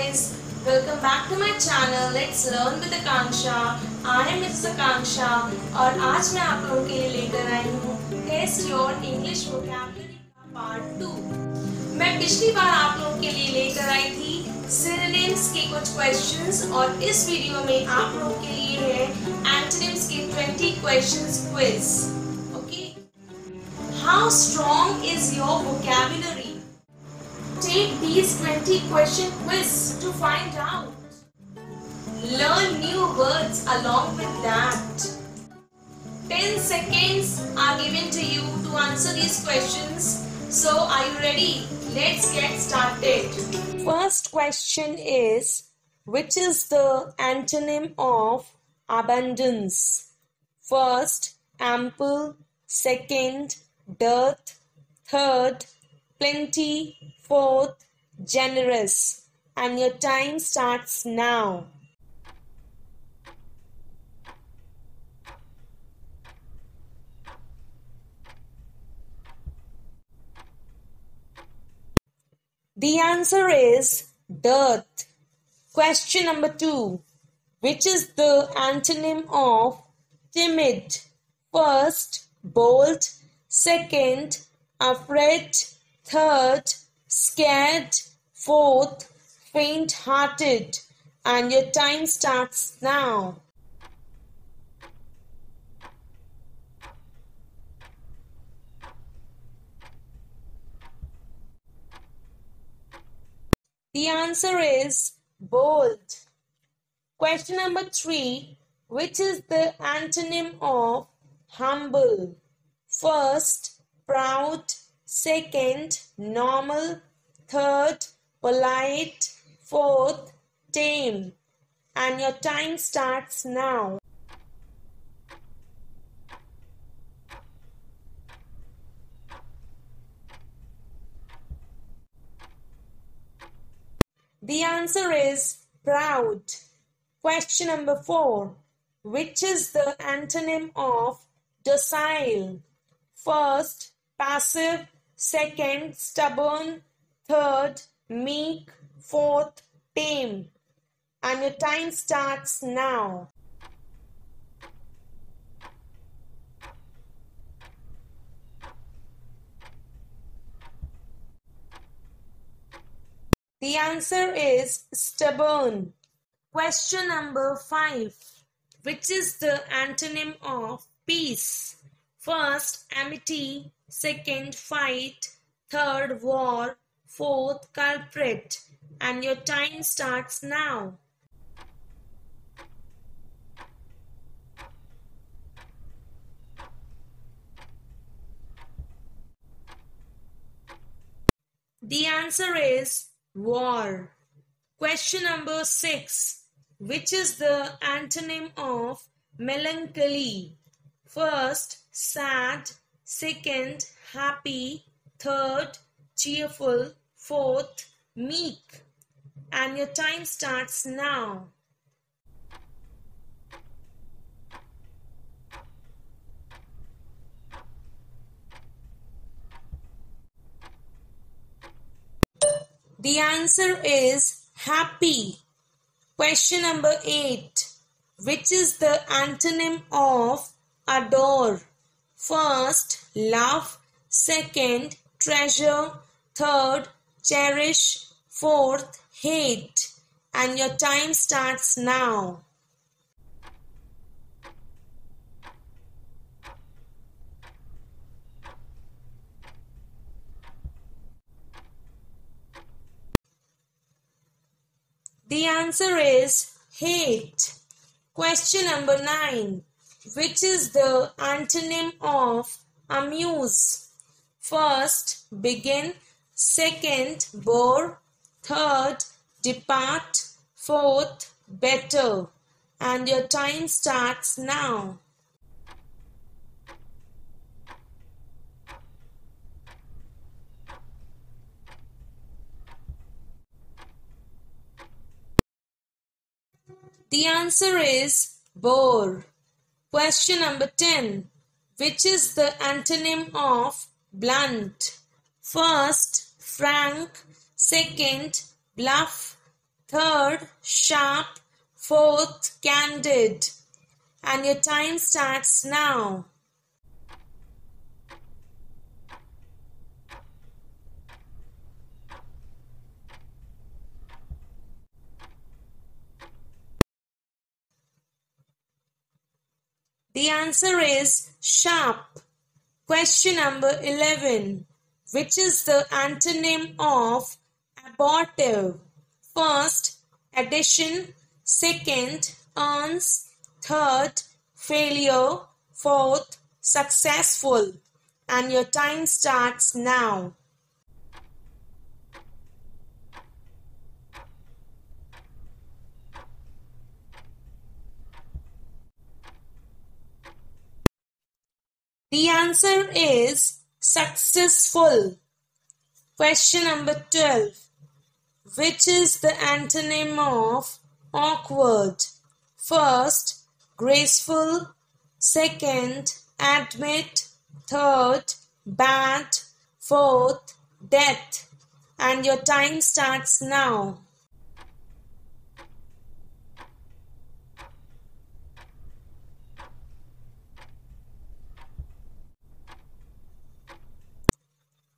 guys, welcome back to my channel. Let's learn with Akanksha. I am Mrs. Akanksha और आज मैं आप लोगों के लिए लेकर आई हूँ टेस्ट योर इंग्लिश वोकैबुलरी का पार्ट 2। मैं पिछली बार आप लोगों के लिए लेकर आई थी सिनोनिम्स के कुछ क्वेश्चंस और इस वीडियो में आप लोगों के लिए है एंटोनिम्स के 20 questions quiz. Okay, how strong is your vocabulary? Take these 20 question quiz to find out. Learn new words along with that. 10 seconds are given to you to answer these questions. So are you ready? Let's get started. First question is, which is the antonym of abundance? First, ample. Second, dearth. Third, plenty. Fourth, generous. And your time starts now. The answer is dearth. Question number 2. Which is the antonym of timid? First, bold. Second, afraid. Third, scared. Fourth, faint-hearted. And your time starts now. The answer is bold. Question number 3. Which is the antonym of humble? First, proud. Second, normal. Third, polite. Fourth, tame. And your time starts now. The answer is proud. Question number 4. Which is the antonym of docile? First, passive. Second, stubborn. Third, meek. Fourth, tame. And your time starts now. The answer is stubborn. Question number 5. Which is the antonym of peace? First, amity. Second, fight. Third, war. Fourth, culprit. And your time starts now. The answer is war. Question number 6. Which is the antonym of melancholy? First, sad. Second, happy. Third, cheerful. Fourth, meek. And your time starts now. The answer is happy. Question number 8. Which is the antonym of adore? First, love. Second, treasure. Third, cherish. Fourth, hate. And your time starts now. The answer is hate. Question number 9. Which is the antonym of amuse? First, begin. Second, bore. Third, depart. Fourth, better. And your time starts now. The answer is bore. Question number 10. Which is the antonym of blunt? First, frank. Second, bluff. third, sharp, fourth, candid. And your time starts now. The answer is sharp. Question number 11. Which is the antonym of abortive? First, addition. Second, earns. Third, failure. Fourth, successful. And your time starts now. The answer is successful. Question number 12. Which is the antonym of awkward? First, graceful. Second, admit. Third, bad. Fourth, death. And your time starts now.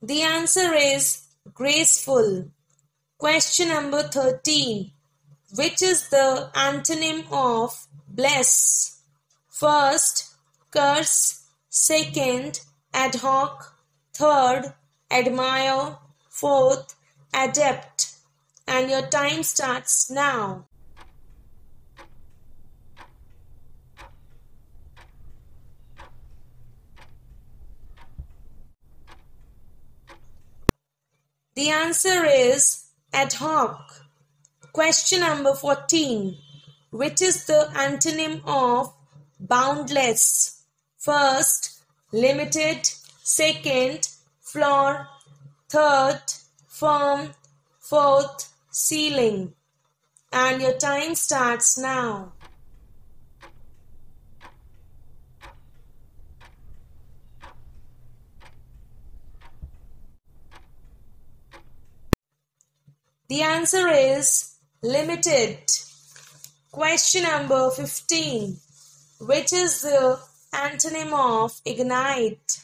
The answer is graceful. Question number 13. Which is the antonym of bless? First, curse. Second, ad hoc. Third, admire. Fourth, adept. And your time starts now. The answer is ad hoc. Question number 14. Which is the antonym of boundless? First, limited. Second, floor. Third, firm. Fourth, ceiling. And your time starts now. The answer is limited. Question number 15. Which is the antonym of ignite?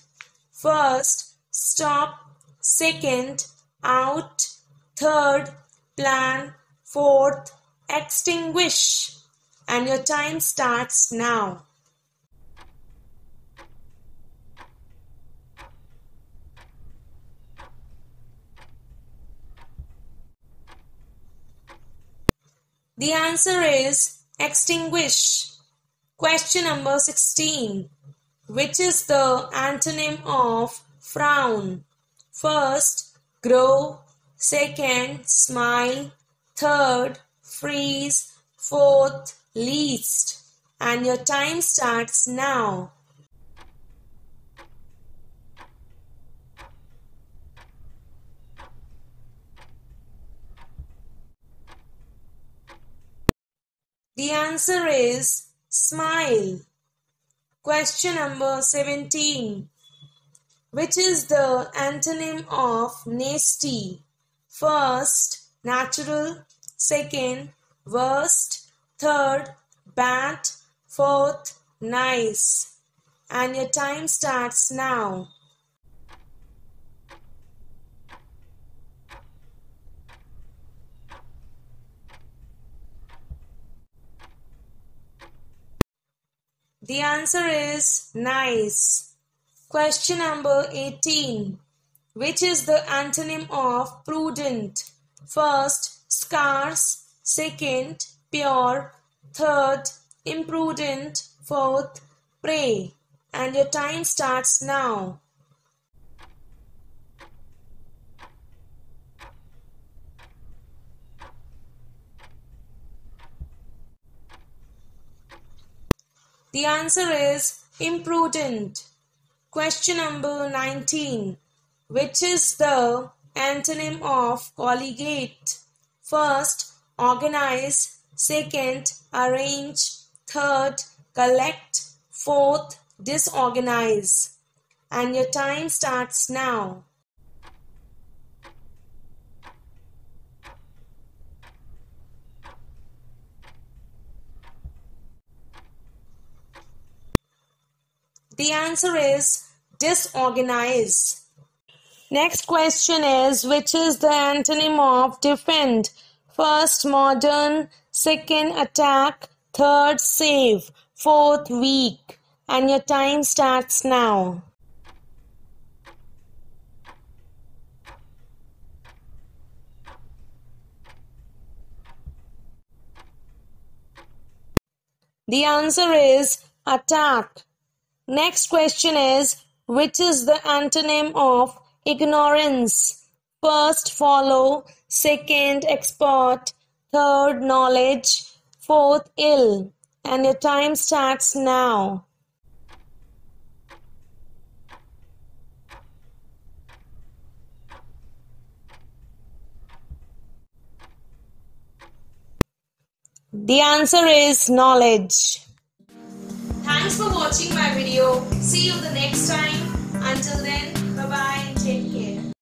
First, stop. Second, out. Third, plan. Fourth, extinguish. And your time starts now. The answer is extinguish. Question number 16. Which is the antonym of frown? First, grow. Second, smile. Third, freeze. Fourth, least. And your time starts now. The answer is smile. Question number 17. Which is the antonym of nasty? First, natural. Second, worst. Third, bad. Fourth, nice. And your time starts now. The answer is nice. Question number 18. Which is the antonym of prudent? First, scarce. Second, pure. Third, imprudent. Fourth, prey. And your time starts now. The answer is imprudent. Question number 19. Which is the antonym of collegiate? First, organize. Second, arrange. Third, collect. Fourth, disorganize. And your time starts now. The answer is disorganized. Next question is, which is the antonym of defend? First, modern. Second, attack. Third, save. Fourth, weak. And your time starts now. The answer is attack. Next question is, which is the antonym of ignorance? First, follow. Second, expert. Third, knowledge. Fourth, ill. And your time starts now. The answer is knowledge. Thanks for watching my video. See you the next time. Until then, bye bye and take care.